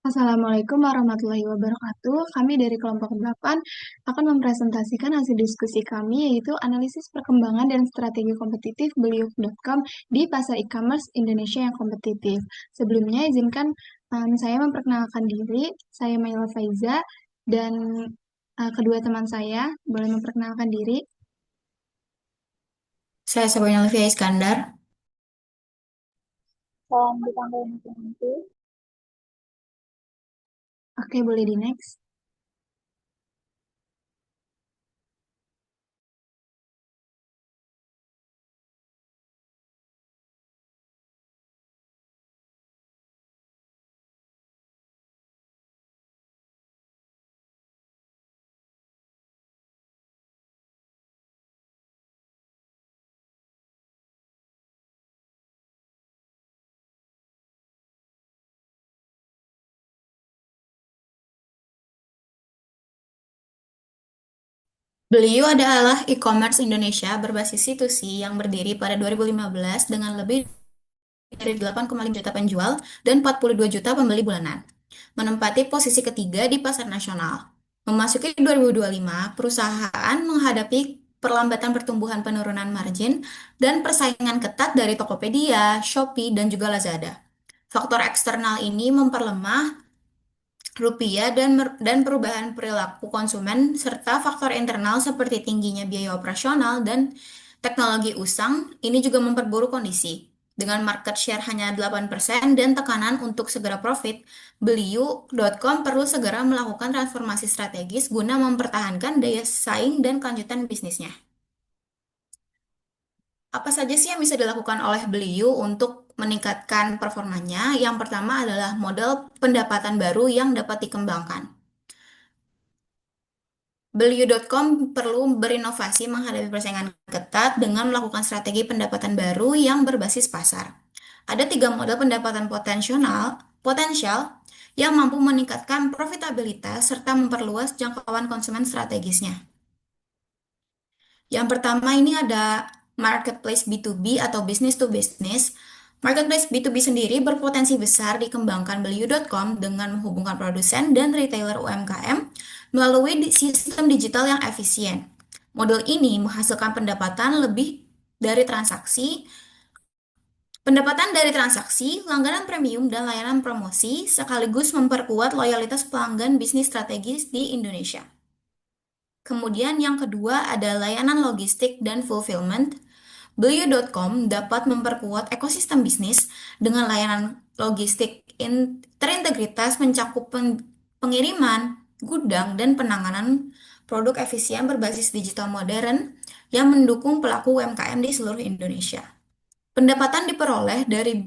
Assalamualaikum warahmatullahi wabarakatuh. Kami dari kelompok 8 akan mempresentasikan hasil diskusi kami yaitu analisis perkembangan dan strategi kompetitif Beliuk.com di pasar e-commerce Indonesia yang kompetitif. Sebelumnya izinkan saya memperkenalkan diri. Saya Maila Faiza dan kedua teman saya boleh memperkenalkan diri. Saya Sabrina Olivia Iskandar. Salam di tanggal nanti. Oke, boleh di next. Beliau adalah e-commerce Indonesia berbasis C2C yang berdiri pada 2015 dengan lebih dari 8,5 juta penjual dan 42 juta pembeli bulanan. Menempati posisi ketiga di pasar nasional. Memasuki 2025, perusahaan menghadapi perlambatan pertumbuhan penurunan margin dan persaingan ketat dari Tokopedia, Shopee, dan juga Lazada. Faktor eksternal ini memperlemah rupiah dan perubahan perilaku konsumen serta faktor internal seperti tingginya biaya operasional dan teknologi usang ini juga memperburuk kondisi. Dengan market share hanya 8% dan tekanan untuk segera profit, Beliu.com perlu segera melakukan transformasi strategis guna mempertahankan daya saing dan kelanjutan bisnisnya. Apa saja sih yang bisa dilakukan oleh Beliu untuk meningkatkan performanya? Yang pertama adalah model pendapatan baru yang dapat dikembangkan. Beliu.com perlu berinovasi menghadapi persaingan ketat dengan melakukan strategi pendapatan baru yang berbasis pasar. Ada tiga model pendapatan potensial yang mampu meningkatkan profitabilitas serta memperluas jangkauan konsumen strategisnya. Yang pertama ini ada marketplace B2B atau business to business. Marketplace B2B sendiri berpotensi besar dikembangkan Beliu.com dengan menghubungkan produsen dan retailer UMKM melalui sistem digital yang efisien. Model ini menghasilkan pendapatan dari transaksi, langganan premium, dan layanan promosi, sekaligus memperkuat loyalitas pelanggan bisnis strategis di Indonesia. Kemudian yang kedua ada layanan logistik dan fulfillment. Beliu.com dapat memperkuat ekosistem bisnis dengan layanan logistik terintegritas mencakup pengiriman, gudang, dan penanganan produk efisien berbasis digital modern yang mendukung pelaku UMKM di seluruh Indonesia. Pendapatan diperoleh dari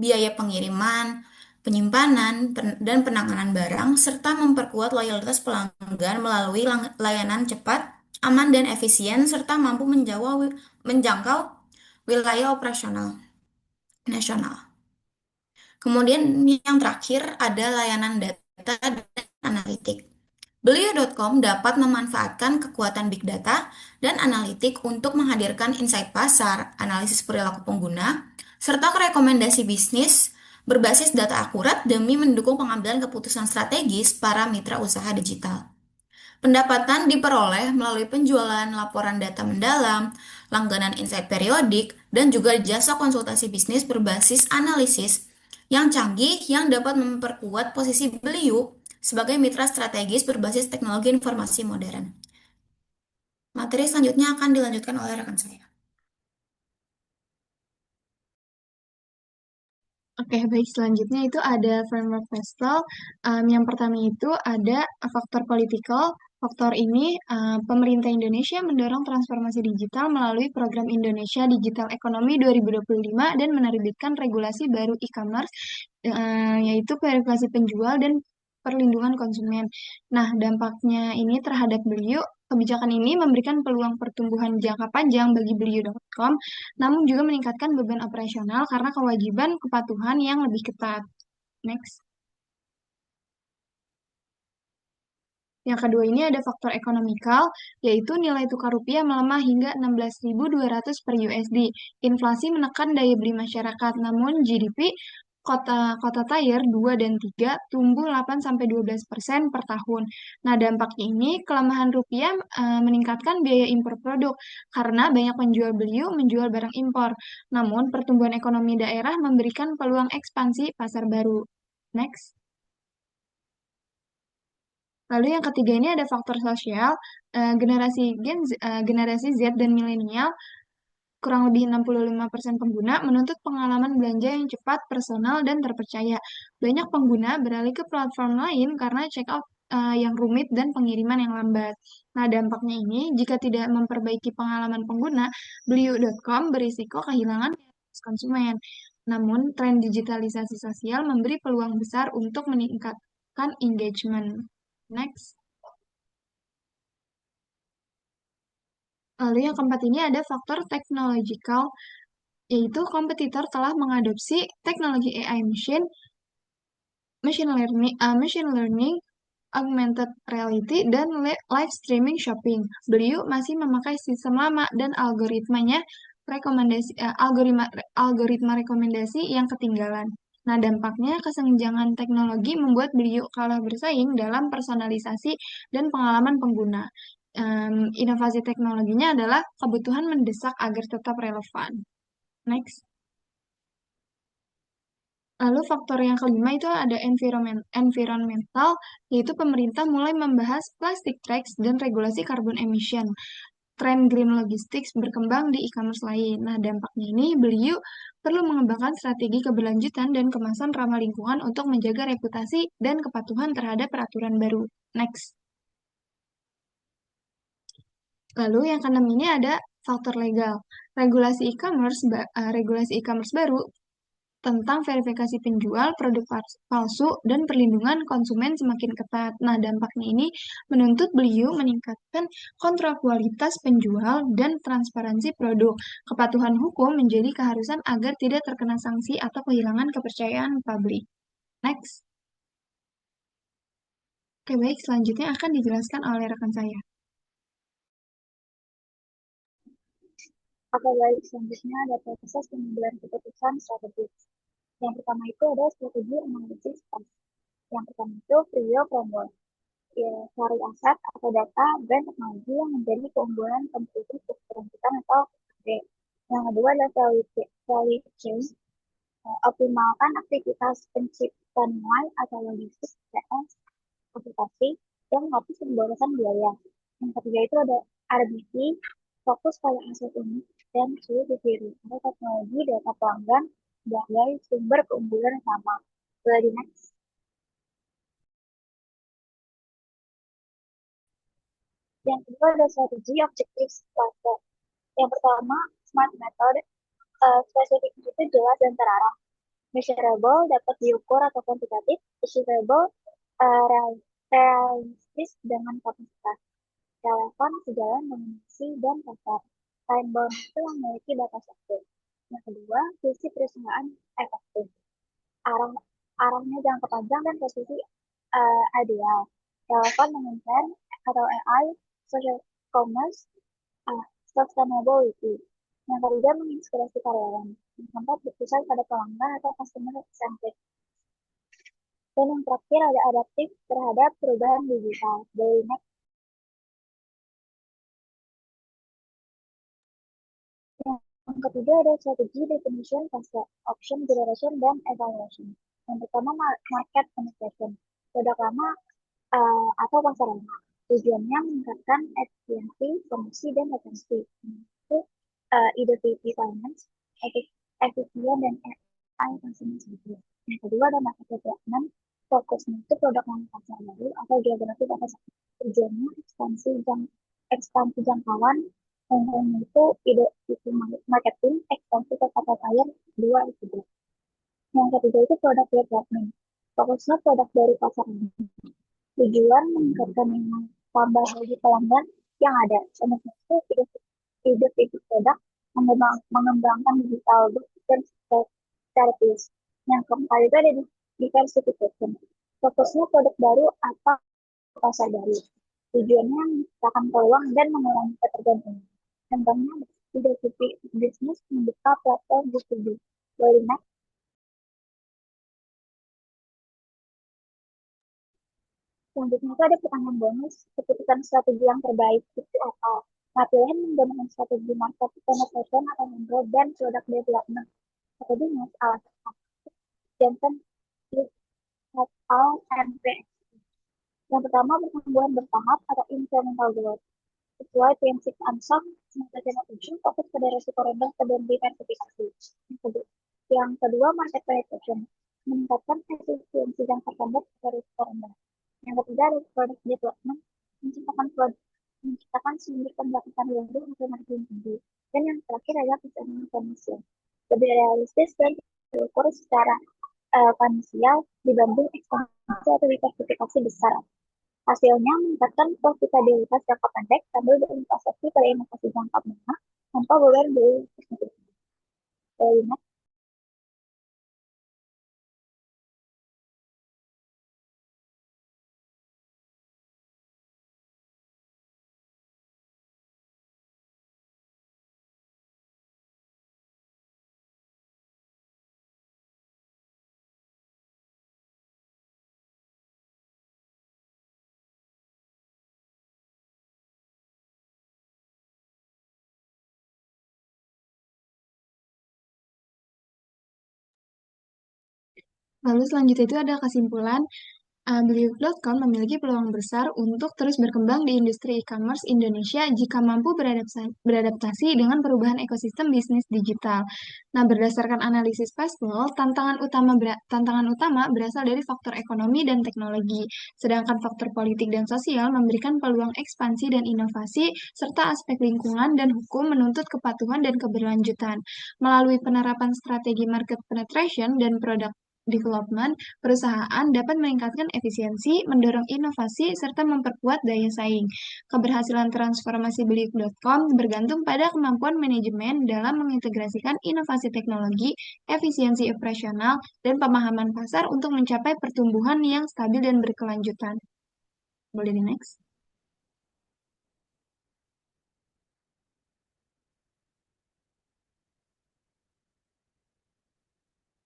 biaya pengiriman, penyimpanan, dan penanganan barang, serta memperkuat loyalitas pelanggan melalui layanan cepat, aman, dan efisien, serta mampu menjangkau wilayah operasional nasional. Kemudian yang terakhir ada layanan data dan analitik. Beliau.com dapat memanfaatkan kekuatan big data dan analitik untuk menghadirkan insight pasar, analisis perilaku pengguna, serta rekomendasi bisnis berbasis data akurat demi mendukung pengambilan keputusan strategis para mitra usaha digital. Pendapatan diperoleh melalui penjualan laporan data mendalam, langganan insight periodik, dan juga jasa konsultasi bisnis berbasis analisis yang canggih yang dapat memperkuat posisi Beliu sebagai mitra strategis berbasis teknologi informasi modern. Materi selanjutnya akan dilanjutkan oleh rekan saya. Oke, baik. Selanjutnya itu ada framework Vestal. Yang pertama itu ada faktor politikal. Faktor ini, pemerintah Indonesia mendorong transformasi digital melalui program Indonesia Digital Economy 2025 dan menerbitkan regulasi baru e-commerce, yaitu verifikasi penjual dan perlindungan konsumen. Nah, dampaknya ini terhadap Beliau, kebijakan ini memberikan peluang pertumbuhan jangka panjang bagi Beliau.com, namun juga meningkatkan beban operasional karena kewajiban kepatuhan yang lebih ketat. Next. Yang kedua ini ada faktor ekonomikal, yaitu nilai tukar rupiah melemah hingga 16.200 per USD. Inflasi menekan daya beli masyarakat, namun GDP kota tier 2 dan 3 tumbuh 8-12% per tahun. Nah, dampaknya ini kelemahan rupiah meningkatkan biaya impor produk karena banyak penjual beliau menjual barang impor. Namun, pertumbuhan ekonomi daerah memberikan peluang ekspansi pasar baru. Next. Lalu yang ketiga ini ada faktor sosial. Generasi Z dan milenial kurang lebih 65% pengguna menuntut pengalaman belanja yang cepat, personal, dan terpercaya. Banyak pengguna beralih ke platform lain karena checkout yang rumit dan pengiriman yang lambat. Nah, dampaknya ini, jika tidak memperbaiki pengalaman pengguna, Beliu.com berisiko kehilangan konsumen. Namun, tren digitalisasi sosial memberi peluang besar untuk meningkatkan engagement. Next. Lalu yang keempat ini ada faktor teknologikal, yaitu kompetitor telah mengadopsi teknologi AI machine learning, augmented reality, dan live streaming shopping. Beliau masih memakai sistem lama dan algoritma rekomendasi yang ketinggalan. Nah, dampaknya kesenjangan teknologi membuat beliau kalah bersaing dalam personalisasi dan pengalaman pengguna. Inovasi teknologinya adalah kebutuhan mendesak agar tetap relevan. Next. Lalu faktor yang kelima itu ada environmental, yaitu pemerintah mulai membahas plastic tax dan regulasi carbon emission. Tren green logistics berkembang di e-commerce lain. Nah, dampaknya ini beliau perlu mengembangkan strategi keberlanjutan dan kemasan ramah lingkungan untuk menjaga reputasi dan kepatuhan terhadap peraturan baru. Next. Lalu yang keenam ini ada faktor legal. Regulasi e-commerce baru tentang verifikasi penjual, produk palsu, dan perlindungan konsumen semakin ketat. Nah, dampaknya ini menuntut beliau meningkatkan kontrol kualitas penjual dan transparansi produk. Kepatuhan hukum menjadi keharusan agar tidak terkena sanksi atau kehilangan kepercayaan publik. Next. Oke, baik. Selanjutnya akan dijelaskan oleh rekan saya. Oke, baik. Selanjutnya ada proses pengambilan keputusan strategis. Yang pertama itu ada strategi analisis cost. Yang pertama itu Prio framework. Ya, cari aset atau data brand teknologi yang menjadi keunggulan kompetitif keberlanjutan atau KPD. Yang kedua adalah value chain. Optimalkan aktivitas penciptaan nilai atau logistik, CS, aplikasi, dan menghapus pemborosan biaya. Yang ketiga itu ada RBT, fokus pada aset unik dan sulit ditiru atau teknologi data pelanggan sebagai sumber keunggulan utama. Boleh di next. Yang kedua ada strategi objektif cluster. Yang pertama, smart method, spesifiknya itu jelas dan terarah. Measurable dapat diukur atau kuantitatif, achievable, realistis dengan kapasitas. Relevan sejalan dengan misi dan pasar. Time bound itu memiliki batas waktu. Yang kedua, visi perusahaan efektif. Arahnya jangka panjang dan posisi ideal. Relevan dengan tren atau AI, social commerce, sustainability. Yang ketiga, menginspirasi karyawan. Yang keempat, berpusat pada pelanggan atau customer centric. Dan yang terakhir ada adaptif terhadap perubahan digital. Dari next. Yang ketiga ada strategi definition, fase, option generation, dan evaluation. Yang pertama market penetration. Produk lama atau pasar lama. Tujuannya meningkatkan efisiensi, promosi, dan retensi. Itu ide PP finance, efisien, dan AI consumer service. Yang kedua ada market development. Fokusnya itu produk yang pasar baru atau geografi pasar. Tujuannya ekspansi jangkauan. Yang itu ide itu marketing, ekspansi ke kota lain 2 itu. Yang ketiga itu produk development. Fokusnya produk dari pasar ini. Tujuan meningkatkan nilai tambah bagi pelanggan yang ada. Contohnya itu ide produk, mengembangkan digital goods dan service. Yang keempat itu ada diversification. Fokusnya produk baru atau pasar baru. Tujuannya menciptakan peluang dan mengurangi ketergantungan. Contohnya diversifikasi bisnis membuka platform B2B. Boleh next. Selanjutnya itu ada pertanyaan bonus, keputusan strategi yang terbaik itu apa? Nah, pilihan menggunakan strategi market penetration atau membuat dan product development. Strategi mas alasan Johnson et al. MPS. Yang pertama, pertumbuhan bertahap atau incremental growth. Sesuai prinsip ANSAM, Smart Tujuh fokus pada resiko rendah dan diversifikasi. Yang kedua, market penetration. Meningkatkan efisiensi jangka pendek pada resiko rendah. Yang ketiga ada product development, menciptakan sumber pendapatan baru untuk margin tinggi. Dan yang terakhir adalah persaingan komersial. Lebih realistis dan terukur secara finansial dibanding ekspansi atau diversifikasi besar. Hasilnya meningkatkan profitabilitas jangka pendek sambil berinvestasi pada inovasi jangka menengah tanpa beban biaya signifikan. Lalu selanjutnya itu ada kesimpulan, Beliuk.com memiliki peluang besar untuk terus berkembang di industri e-commerce Indonesia jika mampu beradaptasi dengan perubahan ekosistem bisnis digital. Nah, berdasarkan analisis Fastwall, tantangan utama berasal dari faktor ekonomi dan teknologi, sedangkan faktor politik dan sosial memberikan peluang ekspansi dan inovasi, serta aspek lingkungan dan hukum menuntut kepatuhan dan keberlanjutan. Melalui penerapan strategi market penetration dan product development, perusahaan dapat meningkatkan efisiensi, mendorong inovasi, serta memperkuat daya saing. Keberhasilan transformasi Beliuk.com bergantung pada kemampuan manajemen dalam mengintegrasikan inovasi teknologi, efisiensi operasional, dan pemahaman pasar untuk mencapai pertumbuhan yang stabil dan berkelanjutan. Boleh di next?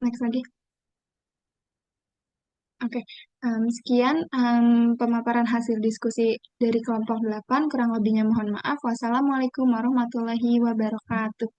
Next lagi. Oke, sekian pemaparan hasil diskusi dari kelompok 8. Kurang lebihnya mohon maaf. Wassalamualaikum warahmatullahi wabarakatuh.